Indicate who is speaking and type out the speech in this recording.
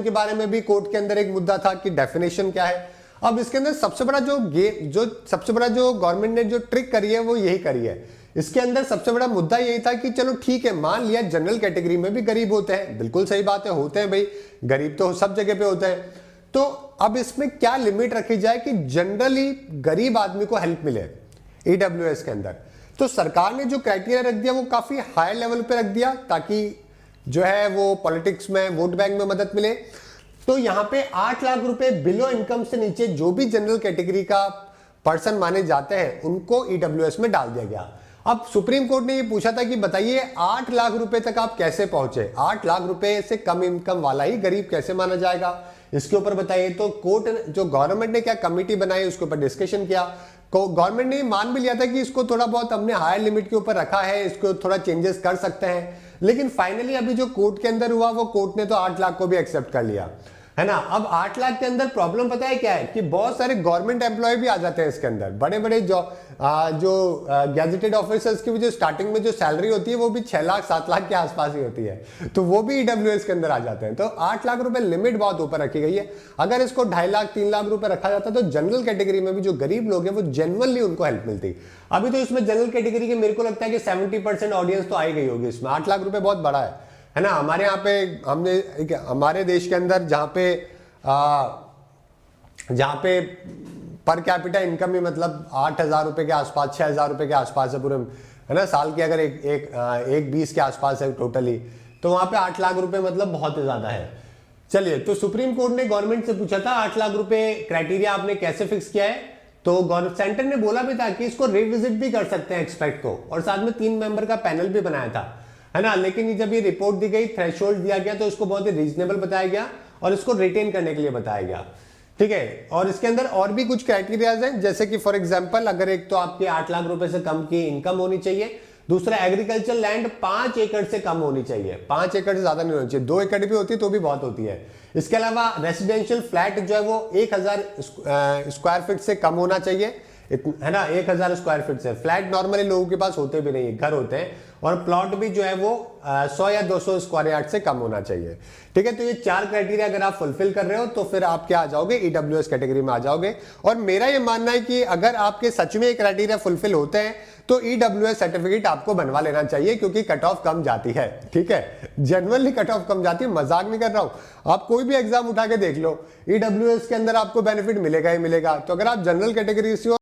Speaker 1: Definition के बारे में भी कोर्ट के अंदर एक मुद्दा था कि डेफिनेशन क्या है। अब इसके अंदर सबसे बड़ा जो गवर्नमेंट ने जो ट्रिक करी है वो यही करी है। इसके अंदर सबसे बड़ा मुद्दा यही था कि चलो ठीक है, मान लिया जनरल कैटेगरी में भी गरीब होते हैं, बिल्कुल सही बात है, होते हैं भाई, गरीब तो सब जगह पे होते हैं। तो अब इसमें क्या लिमिट रखी जाए कि जनरली गरीब आदमी को हेल्प मिले ईडब्ल्यूएस के अंदर। तो सरकार ने जो क्राइटेरिया रख दिया वो काफी हाई लेवल पे रख दिया ताकि जो है वो पॉलिटिक्स में, वोट बैंक में मदद मिले। तो यहां पे 8 लाख रुपए बिलो इनकम से नीचे जो भी जनरल कैटेगरी का पर्सन माने जाते हैं उनको ईडब्ल्यूएस में डाल दिया गया। अब सुप्रीम कोर्ट ने ये पूछा था कि बताइए 8 लाख रुपए तक आप कैसे पहुंचे, 8 लाख रुपए से कम इनकम वाला ही गरीब कैसे माना जाएगा, इसके ऊपर बताइए। तो कोर्ट जो गवर्नमेंट ने क्या कमेटी बनाई उसके ऊपर डिस्कशन किया। गवर्नमेंट ने मान भी लिया था कि इसको थोड़ा बहुत हमने हायर लिमिट के ऊपर रखा है, इसको थोड़ा चेंजेस कर सकते हैं, लेकिन फाइनली अभी जो कोर्ट के अंदर हुआ वो कोर्ट ने तो 8 लाख को भी एक्सेप्ट कर लिया, है ना। अब 8 लाख के अंदर प्रॉब्लम पता है क्या है कि बहुत सारे गवर्नमेंट एम्प्लॉय भी आ जाते हैं इसके अंदर, बड़े बड़े जो गैजेटेड ऑफिसर्स की भी जो स्टार्टिंग में जो सैलरी होती है वो भी 6 लाख 7 लाख के आसपास ही होती है, तो वो भी ईडब्ल्यूएस के अंदर आ जाते हैं। तो 8 लाख रुपए लिमिट बहुत ऊपर रखी गई है। अगर इसको 2.5 लाख 3 लाख रुपए रखा जाता तो जनरल कैटेगरी में भी जो गरीब लोग हैं वो जेन्युइनली उनको हेल्प मिलती। अभी तो इसमें जनरल कैटेगरी के मेरे को लगता है कि 70% ऑडियंस तो आई गई होगी इसमें। 8 लाख रुपए बहुत बड़ा है ना। हमारे यहाँ पे हमारे देश के अंदर जहां पे पर कैपिटा इनकम ही मतलब 8,000 रुपए के आसपास, 6,000 रुपए के आसपास है पूरे, है ना, साल की अगर एक 20 के आसपास है टोटली, तो वहां पे 8 लाख रुपए मतलब बहुत ही ज्यादा है। चलिए, तो सुप्रीम कोर्ट ने गवर्नमेंट से पूछा था 8 लाख रुपए क्राइटेरिया आपने कैसे फिक्स किया है, तो सेंटर ने बोला भी था कि इसको रिविजिट भी कर सकते हैं एक्सपेक्ट को, और साथ में 3 मेंबर का पैनल भी बनाया था, है ना। लेकिन जब ये रिपोर्ट दी गई, थ्रेशोल्ड दिया गया, तो इसको बहुत ही रीजनेबल बताया गया और इसको रिटेन करने के लिए बताया गया, ठीक है। और इसके अंदर और भी कुछ क्राइटेरियाज हैं, जैसे कि फॉर एग्जांपल अगर एक तो आपके 8 लाख रुपए से कम की इनकम होनी चाहिए, दूसरा एग्रीकल्चर लैंड 5 एकड़ से कम होनी चाहिए, 5 एकड़ से ज्यादा नहीं होनी चाहिए, 2 एकड़ भी होती है तो भी बहुत होती है। इसके अलावा रेसिडेंशियल फ्लैट जो है वो 1000 स्क्वायर फीट से कम होना चाहिए, है ना। 1000 स्क्वायर फीट से फ्लैट नॉर्मली लोगों के पास होते भी नहीं है, घर होते हैं, और प्लॉट भी जो है वो 100 या 200 स्क्वायर यार्ड से कम होना चाहिए, ठीक है। तो ये 4 क्राइटेरिया अगर आप फुलफिल कर रहे हो तो फिर आप क्या आ जाओगे, ईडब्ल्यूएस कैटेगरी में आ जाओगे। और मेरा ये मानना है कि अगर आपके सच में ये क्राइटेरिया फुलफिल होते हैं तो ईडब्ल्यूएस सर्टिफिकेट आपको बनवा लेना चाहिए, क्योंकि कट ऑफ कम जाती है, ठीक है, जेन्युइनली कट ऑफ कम जाती है, मजाक नहीं कर रहा हूं। आप कोई भी एग्जाम उठा के देख लो, ईडब्ल्यूएस के अंदर आपको बेनिफिट मिलेगा ही मिलेगा। तो अगर आप जनरल कैटेगरी से